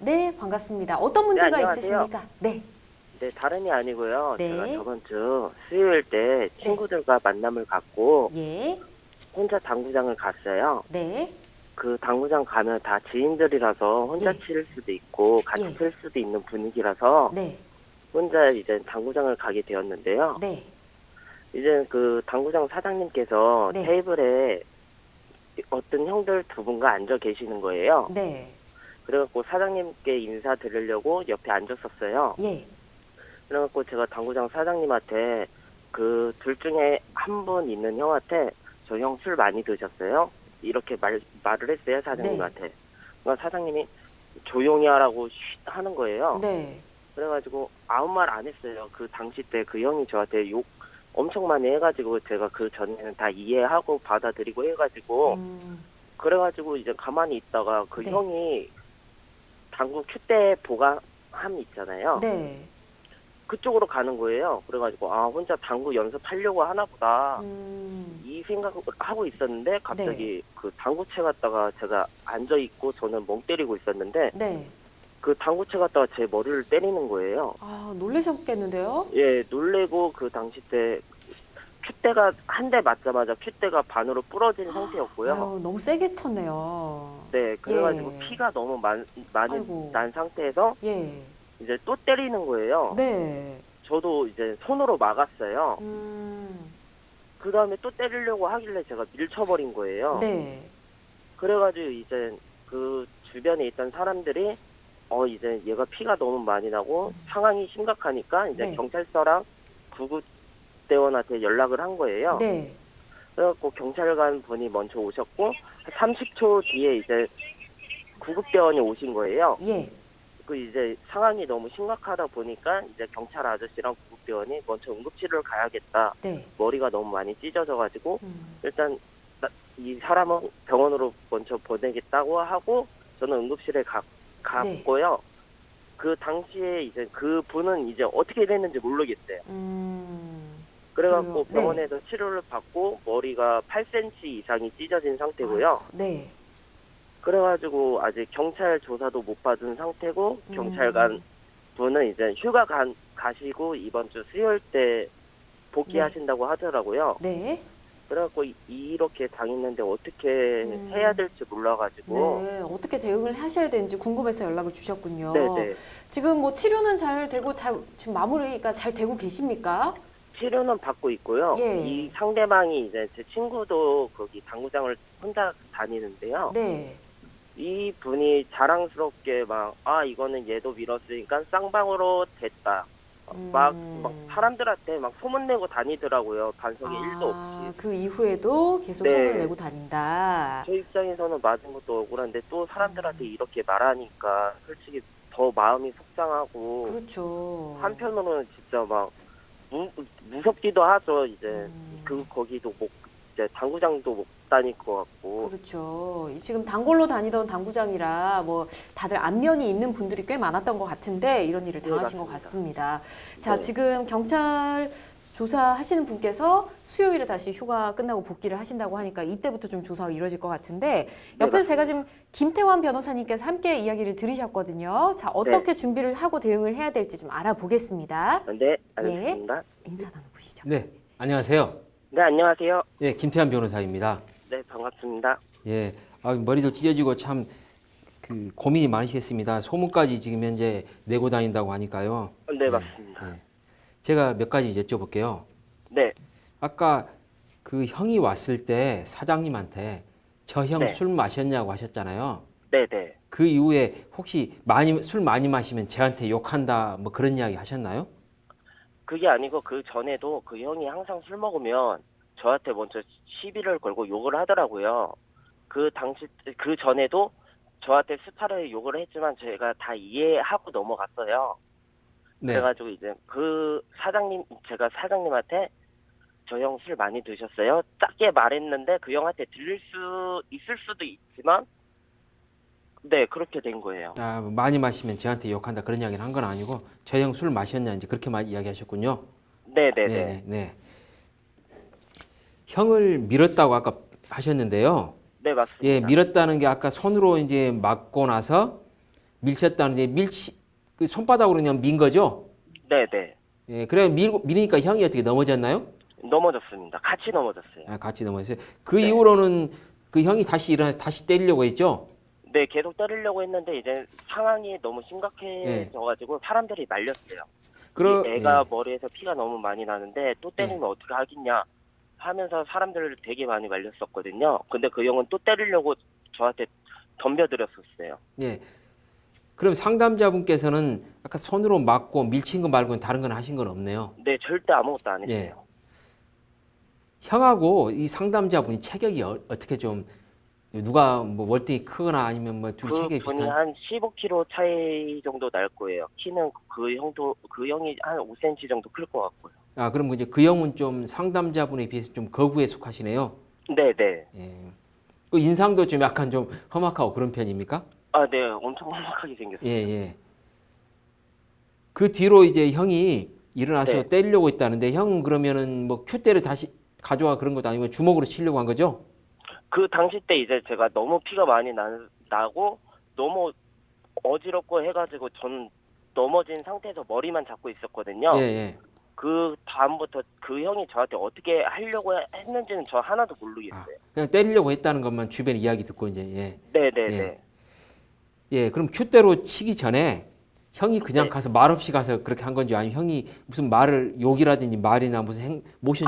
네, 반갑습니다. 어떤 문제가 안녕하세요. 있으십니까? 네. 네, 다름이 아니고요. 네. 제가 저번 주 수요일 때 친구들과 만남을 갖고 예. 혼자 당구장을 갔어요. 네. 그 당구장 가면 다 지인들이라서 혼자 예. 칠 수도 있고 같이 예. 칠 수도 있는 분위기라서 네. 혼자 이제 당구장을 가게 되었는데요. 네. 이제 그 당구장 사장님께서 네. 테이블에 어떤 형들 두 분과 앉아 계시는 거예요. 네. 그래갖고 사장님께 인사드리려고 옆에 앉았었어요. 예. 그래갖고 제가 당구장 사장님한테 그 둘 중에 한 분 있는 형한테 저 형 술 많이 드셨어요? 이렇게 말을 했어요, 사장님한테. 그러니까 사장님이 조용히 하라고 하는 거예요. 네. 그래가지고 아무 말 안 했어요. 그 당시 때 그 형이 저한테 욕 엄청 많이 해가지고 제가 그 전에는 다 이해하고 받아들이고 해가지고 그래가지고 이제 가만히 있다가 그 네. 형이 당구 큐대 보관함 있잖아요. 네. 그쪽으로 가는 거예요. 그래가지고 아 혼자 당구 연습하려고 하나 보다 이 생각을 하고 있었는데 갑자기 그 당구채 갖다가 제가 앉아 있고 저는 멍 때리고 있었는데 네. 그 당구채 갖다가 제 머리를 때리는 거예요. 아, 놀라셨겠는데요? 예, 놀래고 그 당시 때 큐대가 한 대 맞자마자 큐대가 반으로 부러진 상태였고요. 아유, 너무 세게 쳤네요. 네, 그래가지고 예. 피가 너무 많이 아이고. 난 상태에서 예. 이제 또 때리는 거예요. 네. 저도 이제 손으로 막았어요. 음. 그 다음에 또 때리려고 하길래 제가 밀쳐버린 거예요. 네. 그래가지고 이제 그 주변에 있던 사람들이 이제 얘가 피가 너무 많이 나고 상황이 심각하니까 이제 네. 경찰서랑 구급대원한테 연락을 한 거예요. 네. 그래갖고 경찰관 분이 먼저 오셨고 30초 뒤에 이제 구급대원이 오신 거예요. 예. 그 이제 상황이 너무 심각하다 보니까 이제 경찰 아저씨랑 구급대원이 먼저 응급실을 가야겠다. 네. 머리가 너무 많이 찢어져가지고 음. 일단 이 사람은 병원으로 먼저 보내겠다고 하고 저는 응급실에 갔고요. 그 당시에 이제 그 분은 이제 어떻게 됐는지 모르겠어요. 그래갖고 그래요? 병원에서 치료를 받고 머리가 8cm 이상이 찢어진 상태고요. 네. 그래가지고 아직 경찰 조사도 못 받은 상태고 경찰관 분은 이제 휴가 가시고 이번 주 수요일 때 복귀하신다고 하더라고요. 네. 그래갖고 이렇게 당했는데 어떻게 해야 될지 몰라가지고. 네. 어떻게 대응을 하셔야 되는지 궁금해서 연락을 주셨군요. 네네. 지금 뭐 치료는 잘 되고 지금 마무리가 잘 되고 계십니까? 치료는 받고 있고요. 예. 이 상대방이 이제 제 친구도 거기 당구장을 혼자 다니는데요. 네. 이 분이 자랑스럽게 막 이거는 얘도 밀었으니까 쌍방으로 됐다. 막 사람들한테 막 소문내고 다니더라고요. 반성이 1도 없이. 그 이후에도 계속 네. 소문을 내고 다닌다. 저 입장에서는 맞은 것도 억울한데 또 사람들한테 이렇게 말하니까 솔직히 더 마음이 속상하고 그렇죠. 한편으로는 진짜 막 무섭기도 하죠. 이제 거기도 이제 당구장도 못 다닐 것 같고. 그렇죠. 지금 단골로 다니던 당구장이라 뭐 다들 안면이 있는 분들이 꽤 많았던 것 같은데 이런 일을 당하신 것 같습니다. 자, 네. 지금 경찰 조사하시는 분께서 수요일에 다시 휴가 끝나고 복귀를 하신다고 하니까 이때부터 좀 조사가 이루어질 것 같은데 옆에서 제가 지금 김태환 변호사님께서 함께 이야기를 들으셨거든요. 자, 어떻게 준비를 하고 대응을 해야 될지 좀 알아보겠습니다. 네, 알겠습니다. 인사 나눠보시죠. 네, 안녕하세요. 네, 안녕하세요. 예, 김태환 변호사입니다. 네, 반갑습니다. 예, 머리도 찢어지고 참 고민이 많으시겠습니다. 소문까지 지금 현재 내고 다닌다고 하니까요. 네, 맞습니다. 예. 제가 몇 가지 여쭤볼게요. 네, 아까 그 형이 왔을 때 사장님한테 저 형 네. 술 마셨냐고 하셨잖아요. 네, 네. 그 이후에 혹시 술 많이 마시면 저한테 욕한다 뭐 그런 이야기 하셨나요? 그게 아니고 그 전에도 그 형이 항상 술 먹으면 저한테 먼저 시비를 걸고 욕을 하더라고요. 그 전에도 저한테 스타를 욕을 했지만 제가 다 이해하고 넘어갔어요. 네. 그래가지고 이제 제가 사장님한테 저 형 술 많이 드셨어요? 짧게 말했는데 그 형한테 들릴 수 있을 수도 있지만 네, 그렇게 된 거예요. 많이 마시면 저한테 욕한다 그런 이야기를 한 건 아니고 저 형 술 마셨냐 이제 그렇게만 이야기하셨군요. 네네네. 네. 형을 밀었다고 아까 하셨는데요. 네, 맞습니다. 예, 밀었다는 게 아까 손으로 이제 맞고 나서 밀쳤다는데 그 손바닥으로 그냥 민 거죠? 네네. 예, 그래 밀으니까 형이 어떻게 넘어졌나요? 넘어졌습니다. 같이 넘어졌어요. 아, 같이 넘어졌어요. 그 네. 이후로는 그 형이 다시 일어나서 다시 때리려고 했죠? 네, 계속 때리려고 했는데 이제 상황이 너무 심각해져가지고 사람들이 말렸어요. 이 애가 머리에서 피가 너무 많이 나는데 또 때리면 어떻게 하겠냐 하면서 사람들을 되게 많이 말렸었거든요. 근데 그 형은 또 때리려고 저한테 덤벼들었었어요. 예. 그럼 상담자분께서는 아까 손으로 맞고 밀친 거 말고는 다른 건 하신 건 없네요. 네, 절대 아무것도 안 했어요. 예. 형하고 이 상담자분이 체격이 어떻게 좀 누가 뭐 월등히 크거나 아니면 뭐 둘이 그 체격이 분이 비슷한? 한 15kg 차이 정도 날 거예요. 키는 그 형이 한 5cm 정도 클 것 같고요. 아, 그럼 이제 그 형은 좀 상담자분에 비해서 좀 거구에 속하시네요. 네, 네. 예. 그 인상도 좀 약간 좀 험악하고 그런 편입니까? 아, 네, 엄청 험악하게 생겼어요. 예, 예. 그 뒤로 이제 형이 일어나서 네. 때리려고 했다는데 형 그러면은 뭐 큐대를 다시 가져와 그런 것도 아니고 주먹으로 치려고 한 거죠? 그 당시 때 이제 제가 너무 피가 많이 나고 너무 어지럽고 해가지고 저는 넘어진 상태에서 머리만 잡고 있었거든요. 예, 예. 그 다음부터 그 형이 저한테 어떻게 하려고 했는지는 저 하나도 모르겠어요. 그냥 때리려고 했다는 것만 주변 이야기 듣고 이제 예. 네네네. 예. 예, 그럼 큐대로 치기 전에 형이 그냥 네. 가서 말없이 가서 그렇게 한 건지 아니면 형이 무슨 말을 욕이라든지 말이나 무슨 모션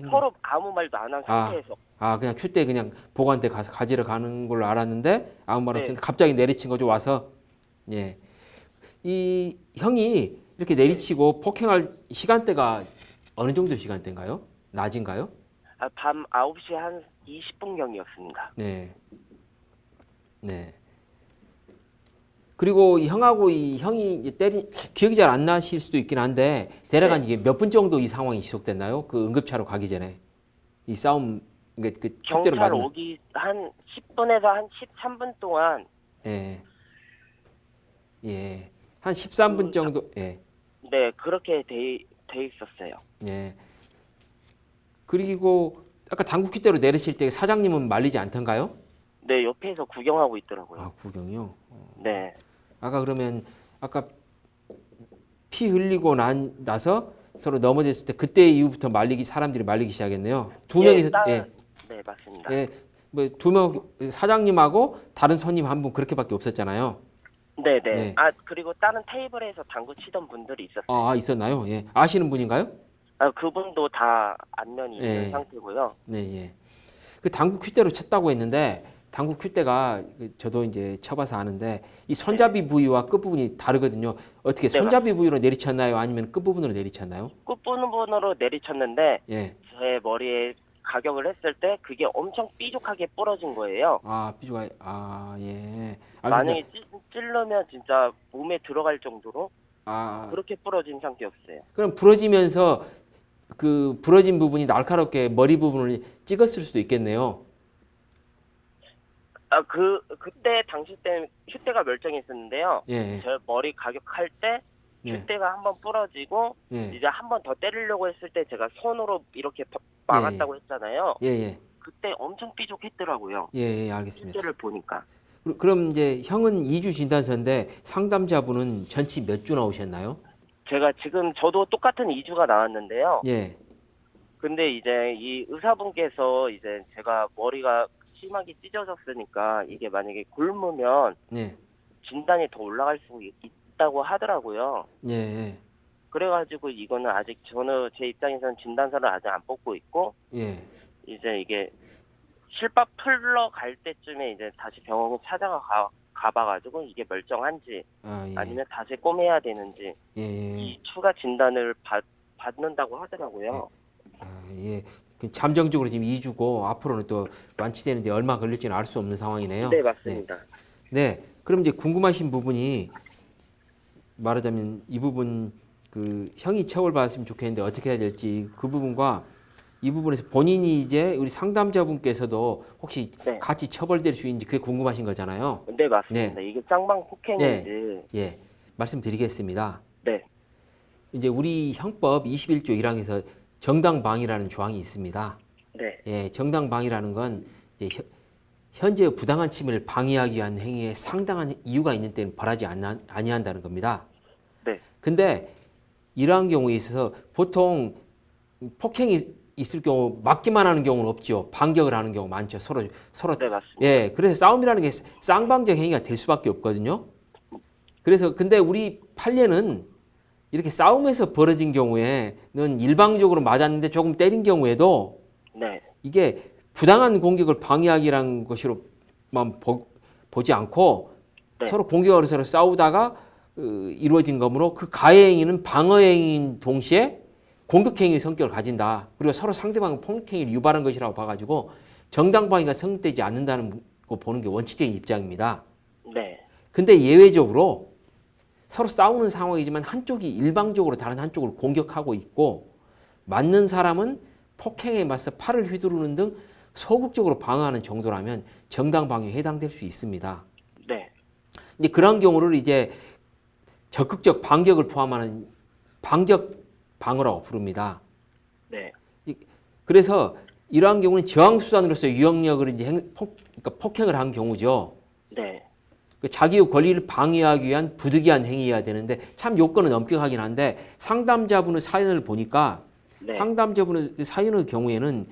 서로 아무 말도 안 한 상태에서. 그냥 큐대 그냥 보관대 가서 가지러 가는 걸로 알았는데 아무 말 없이 네. 갑자기 내리친 거죠 와서. 예. 이 형이 이렇게 내리치고 폭행할 시간대가 어느 정도 시간대인가요? 낮인가요? 밤 9시 한 20분경이었습니다. 네. 네. 그리고 이 형하고 이 형이 이제 기억이 잘 안 나실 수도 있긴 한데 대략 한 이게 몇 분 정도 이 상황이 지속됐나요? 그 응급차로 가기 전에 이 싸움 그 툭대로 경찰 맞는. 오기 한 10분에서 한 13분 동안 예. 예. 한 13분 정도. 예. 네, 그렇게 돼 있었어요. 예. 그리고 아까 당구 퀴대로 내리실 때 사장님은 말리지 않던가요? 네, 옆에서 구경하고 있더라고요. 아, 구경요. 네. 아까 그러면 아까 피 흘리고 나서 서로 넘어졌을 때 그때 이후부터 사람들이 말리기 시작했네요. 두 명이서 예. 네, 맞습니다. 예. 뭐 두 명 사장님하고 다른 손님 한 분 그렇게밖에 없었잖아요. 네네. 네. 그리고 다른 테이블에서 당구 치던 분들이 있었어요. 아, 있었나요? 예. 아시는 분인가요? 그분도 다 안면이 있는 예. 상태고요. 네, 예. 그 당구 큐대로 쳤다고 했는데 당구 큐대가 저도 이제 쳐봐서 아는데 이 손잡이 부위와 끝 부분이 다르거든요. 어떻게 네, 손잡이 부위로 내리쳤나요? 아니면 끝 부분으로 내리쳤나요? 끝부분으로 내리쳤는데 예. 제 머리에 가격을 했을 때 그게 엄청 삐죽하게 부러진 거예요. 아, 삐죽아. 아, 예. 만약에 찔르면 진짜 몸에 들어갈 정도로 그렇게 부러진 상태였어요. 그럼 부러지면서 그 부러진 부분이 날카롭게 머리 부분을 찍었을 수도 있겠네요. 그때 당시 때는 큐대가 멀쩡했었는데요. 예. 제 머리 가격할 때 예. 큐대가 한번 부러지고 예. 이제 한 번 더 때리려고 했을 때 제가 손으로 이렇게 막았다고 했잖아요. 예, 예. 그때 엄청 삐죽했더라고요. 예, 예, 알겠습니다. 실제를 보니까. 그럼 이제 형은 2주 진단서인데 상담자분은 전치 몇 주 나오셨나요? 제가 지금 저도 똑같은 2주가 나왔는데요. 예. 근데 이제 이 의사분께서 이제 제가 머리가 심하게 찢어졌으니까 이게 만약에 굶으면 예. 진단이 더 올라갈 수 있다고 하더라고요. 예, 예. 그래가지고 이거는 아직 제 입장에서는 진단서를 아직 안 뽑고 있고 예. 이제 이게 실밥 풀러 갈 때쯤에 이제 다시 병원을 가봐가지고 이게 멀쩡한지 예. 아니면 다시 꼬매야 되는지 예. 이 추가 진단을 받는다고 하더라고요. 예. 그 잠정적으로 지금 2주고 앞으로는 또 완치되는데 얼마 걸릴지는 알 수 없는 상황이네요. 네, 맞습니다. 네. 그럼 이제 궁금하신 부분이 말하자면 이 부분 그 형이 처벌받았으면 좋겠는데 어떻게 해야 될지 그 부분과 이 부분에서 본인이 이제 우리 상담자분께서도 혹시 네. 같이 처벌될 수 있는지 그게 궁금하신 거잖아요. 네, 맞습니다. 이게 쌍방 폭행인지. 예. 말씀드리겠습니다. 네. 이제 우리 형법 21조 1항에서 정당방위라는 조항이 있습니다. 네. 예, 정당방위라는 건 이제 현재의 부당한 침해를 방해하기 위한 행위에 상당한 이유가 있는 때는 벌하지 아니한다는 겁니다. 네. 근데 이러한 경우에 있어서 보통 폭행이 있을 경우 맞기만 하는 경우는 없죠. 반격을 하는 경우 많죠. 서로 네, 맞습니다. 예, 그래서 싸움이라는 게 쌍방적 행위가 될 수밖에 없거든요. 그래서 근데 우리 판례는 이렇게 싸움에서 벌어진 경우에는 일방적으로 맞았는데 조금 때린 경우에도 네. 이게 부당한 공격을 방해하기라는 것으로만 보지 않고 네. 서로 공격으로 서로 싸우다가 이루어진 거므로 그 가해 행위는 방어 행위인 동시에 공격 행위의 성격을 가진다. 그리고 서로 상대방의 폭력 행위를 유발한 것이라고 봐가지고 정당 방위가 성립되지 않는다는 거 보는 게 원칙적인 입장입니다. 네. 근데 예외적으로 서로 싸우는 상황이지만 한쪽이 일방적으로 다른 한쪽을 공격하고 있고 맞는 사람은 폭행에 맞서 팔을 휘두르는 등 소극적으로 방어하는 정도라면 정당 방위에 해당될 수 있습니다. 네. 이제 그런 경우를 이제 적극적 반격을 포함하는 반격 방어라고 부릅니다. 네. 그래서 이러한 경우는 저항 수단으로서 유형력을 이제 그러니까 폭행을 한 경우죠. 네. 자기의 권리를 방해하기 위한 부득이한 행위여야 되는데 참 요건은 엄격하긴 한데 상담자분의 사연을 보니까 네. 상담자분의 사연의 경우에는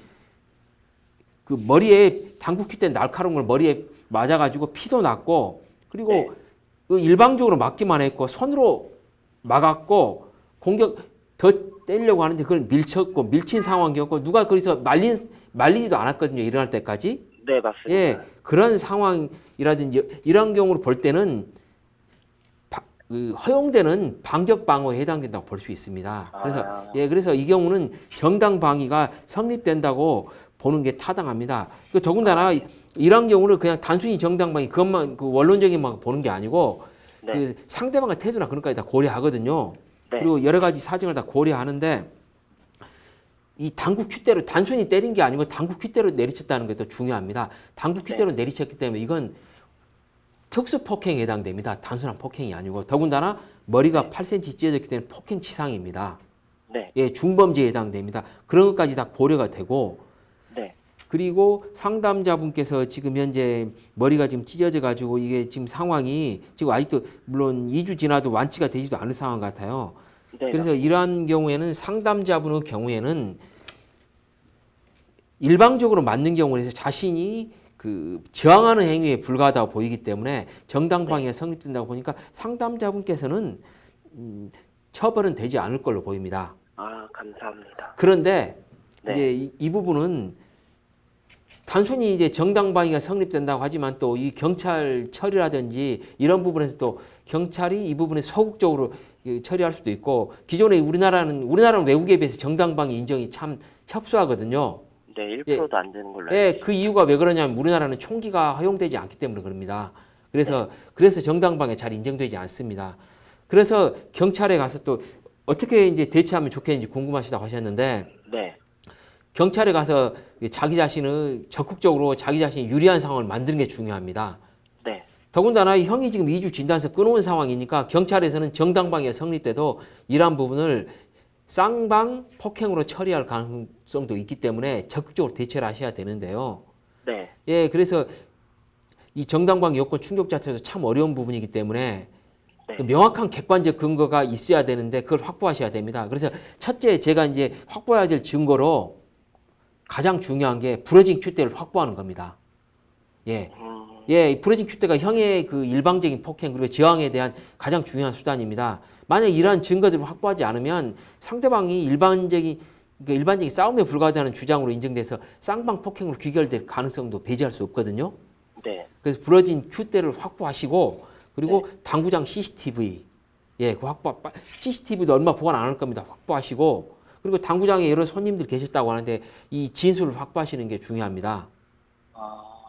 그 머리에 당구퀴대 날카로운 걸 머리에 맞아가지고 피도 났고 그리고 네. 그 일방적으로 맞기만 했고 손으로 막았고 공격 더 때리려고 하는데 그걸 밀쳤고 밀친 상황이었고 누가 거기서 말리지도 않았거든요. 일어날 때까지. 네, 맞습니다. 예, 그런 상황이라든지 이런 경우를 볼 때는 허용되는 반격 방어에 해당된다고 볼 수 있습니다. 그래서 그래서 이 경우는 정당 방위가 성립된다고 보는 게 타당합니다. 더군다나 이런 경우는 그냥 단순히 정당 방위 그것만 그 원론적인만 보는 게 아니고 네. 그 상대방의 태도나 그런 것까지 다 고려하거든요. 네. 그리고 여러 가지 사정을 다 고려하는데 이 당구 퀴대로 단순히 때린 게 아니고 당구 퀴대로 내리쳤다는 것도 중요합니다. 당구 퀴대로 내리쳤기 때문에 이건 특수 폭행에 해당됩니다. 단순한 폭행이 아니고 더군다나 머리가 8cm 찢어졌기 때문에 폭행치상입니다. 네. 예, 중범죄에 해당됩니다. 그런 것까지 다 고려가 되고 네. 그리고 상담자분께서 지금 현재 머리가 지금 찢어져 가지고 이게 지금 상황이 지금 아직도 물론 2주 지나도 완치가 되지도 않은 상황 같아요. 네. 그래서 이러한 경우에는 상담자분의 경우에는 일방적으로 맞는 경우에서 자신이 그 저항하는 행위에 불과하다고 보이기 때문에 정당 방위가 성립된다고 보니까 상담자분께서는 처벌은 되지 않을 걸로 보입니다. 아, 감사합니다. 그런데 네. 이제 이 부분은 단순히 이제 정당 방위가 성립된다고 하지만 또 이 경찰 처리라든지 이런 부분에서 또 경찰이 이 부분에 소극적으로 처리할 수도 있고 기존에 우리나라는 외국에 비해서 정당 방위 인정이 참 협소하거든요. 네, 1%도 안 되는 걸로 알고 예, 그 이유가 왜 그러냐면 우리나라는 총기가 허용되지 않기 때문에 그럽니다. 그래서 정당 방위 잘 인정되지 않습니다. 그래서 경찰에 가서 또 어떻게 이제 대처하면 좋겠는지 궁금하시다고 하셨는데 네. 경찰에 가서 자기 자신을 적극적으로 자기 자신이 유리한 상황을 만드는 게 중요합니다. 네. 더군다나 형이 지금 2주 진단서 끊어온 상황이니까 경찰에서는 정당 방위가 성립돼도 이러한 부분을 쌍방 폭행으로 처리할 가능성도 있기 때문에 적극적으로 대처를 하셔야 되는데요. 네. 예, 그래서 이 정당 방위 요건 충족 자체도 참 어려운 부분이기 때문에 네. 명확한 객관적 근거가 있어야 되는데 그걸 확보하셔야 됩니다. 그래서 첫째 제가 이제 확보해야 될 증거로 가장 중요한 게 부러진 큐대를 확보하는 겁니다. 예. 예, 부러진 큐대가 형의 그 일방적인 폭행 그리고 저항에 대한 가장 중요한 수단입니다. 만약 이러한 증거들을 확보하지 않으면 상대방이 일반적인 싸움에 불과하다는 주장으로 인정돼서 쌍방 폭행으로 귀결될 가능성도 배제할 수 없거든요. 네. 그래서 부러진 큐대를 확보하시고 그리고 당구장 CCTV 그 CCTV도 얼마 보관 안 할 겁니다. 확보하시고 그리고 당구장에 여러 손님들 계셨다고 하는데 이 진술을 확보하시는 게 중요합니다.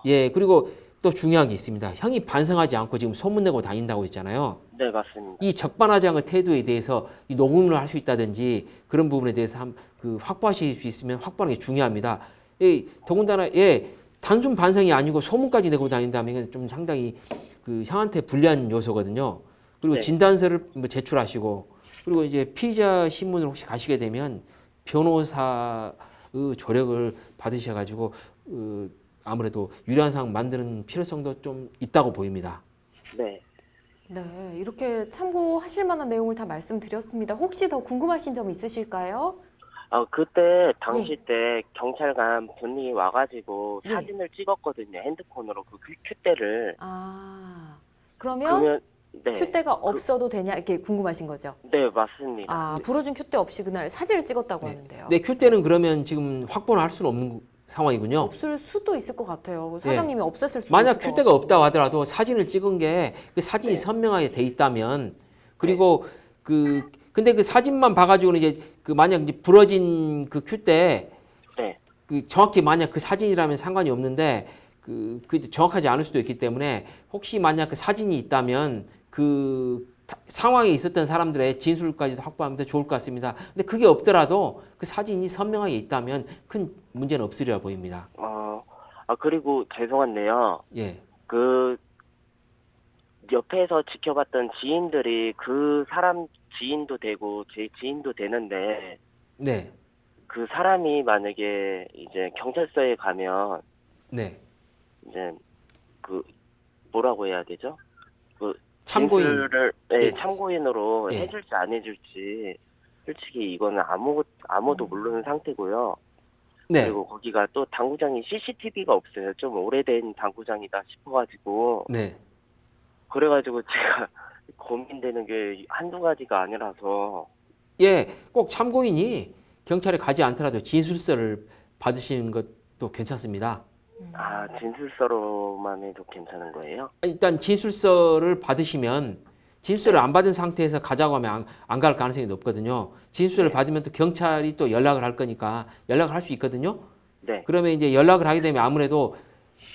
예, 그리고 또 중요한 게 있습니다. 형이 반성하지 않고 지금 소문내고 다닌다고 했잖아요. 네, 맞습니다. 이 적반하지 않은 태도에 대해서 이 녹음을 할 수 있다든지 그런 부분에 대해서 확보하실 수 있으면 확보하는 게 중요합니다. 더군다나 단순 반성이 아니고 소문까지 내고 다닌다면 이건 좀 상당히 그 형한테 불리한 요소거든요. 그리고 네. 진단서를 제출하시고 그리고 이제 피의자 신문을 혹시 가시게 되면 변호사의 조력을 받으셔가지고 아무래도 유리한 상황 만드는 필요성도 좀 있다고 보입니다. 네. 네, 이렇게 참고하실 만한 내용을 다 말씀드렸습니다. 혹시 더 궁금하신 점 있으실까요? 그때 당시 때 경찰관 분이 와가지고 네. 사진을 찍었거든요. 핸드폰으로 그 큐대를. 아, 그러면 그러면 네. 큐대가 없어도 되냐 이렇게 궁금하신 거죠? 네, 맞습니다. 아, 불어준 큐대 없이 그날 사진을 찍었다고 네. 하는데요. 네, 큐대는 그러면 지금 확보를 할 수는 없는 상황이군요. 없을 수도 있을 것 같아요. 사장님이 없앴을 수도 만약 있을 것 큐대가 없다고 하더라도 사진을 찍은 게 그 사진이 네. 선명하게 돼 있다면 그리고 근데 그 사진만 봐가지고는 이제 그 만약 이제 부러진 그 큐대 네. 그 정확히 만약 그 사진이라면 상관이 없는데 그 정확하지 않을 수도 있기 때문에 혹시 만약 그 사진이 있다면 상황에 있었던 사람들의 진술까지도 확보하면 더 좋을 것 같습니다. 근데 그게 없더라도 그 사진이 선명하게 있다면 큰 문제는 없으리라 보입니다. 그리고 죄송한데요. 예. 그 옆에서 지켜봤던 지인들이 그 사람 지인도 되고 제 지인도 되는데 네. 그 사람이 만약에 이제 경찰서에 가면 네. 이제 그 뭐라고 해야 되죠? 그 참고인. 진술을 예. 참고인으로 예. 해줄지 안 해줄지 솔직히 이거는 아무도 모르는 상태고요. 네. 그리고 거기가 또 당구장이 CCTV가 없어요. 좀 오래된 당구장이다 싶어가지고 네. 그래가지고 제가 고민되는 게 한두 가지가 아니라서 예, 꼭 참고인이 경찰에 가지 않더라도 진술서를 받으시는 것도 괜찮습니다. 진술서로만 해도 괜찮은 거예요? 일단 진술서를 받으시면 진술서를 안 받은 상태에서 가자고 하면 안 갈 가능성이 높거든요. 진술서를 네. 받으면 또 경찰이 또 연락을 할 거니까 연락을 할 수 있거든요. 네. 그러면 이제 연락을 하게 되면 아무래도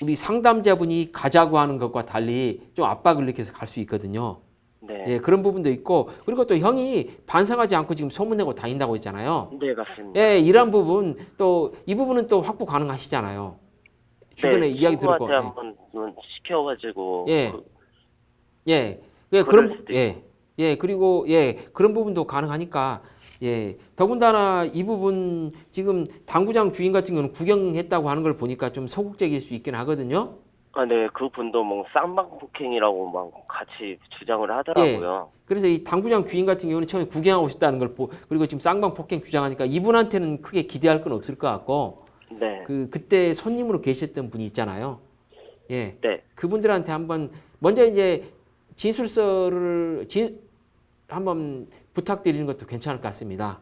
우리 상담자분이 가자고 하는 것과 달리 좀 압박을 느껴서 갈 수 있거든요. 네. 예, 그런 부분도 있고 그리고 또 형이 반성하지 않고 지금 소문내고 다닌다고 했잖아요. 네, 맞습니다. 예, 이런 부분 또 이 부분은 또 확보 가능하시잖아요. 주변에 이야기 들었고. 친구한테 한번 시켜가지고 예. 그- 예, 그럴 그런 수도 그리고 그런 부분도 가능하니까 더군다나 이 부분 지금 당구장 주인 같은 경우는 구경했다고 하는 걸 보니까 좀 소극적일 수 있긴 하거든요. 네, 그 분도 뭐 쌍방 폭행이라고 막 같이 주장을 하더라고요. 그래서 이 당구장 주인 같은 경우는 처음에 구경하고 싶다는 걸 그리고 지금 쌍방 폭행 주장하니까 이분한테는 크게 기대할 건 없을 것 같고 네. 그때 손님으로 계셨던 분이 있잖아요. 예, 네. 그분들한테 한번 먼저 이제 진술서를 한번 부탁드리는 것도 괜찮을 것 같습니다.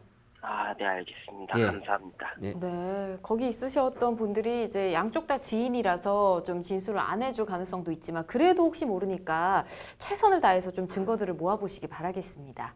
네, 알겠습니다. 예. 감사합니다. 네, 거기 있으셨던 분들이 이제 양쪽 다 지인이라서 좀 진술을 안 해줄 가능성도 있지만 그래도 혹시 모르니까 최선을 다해서 좀 증거들을 모아보시기 바라겠습니다.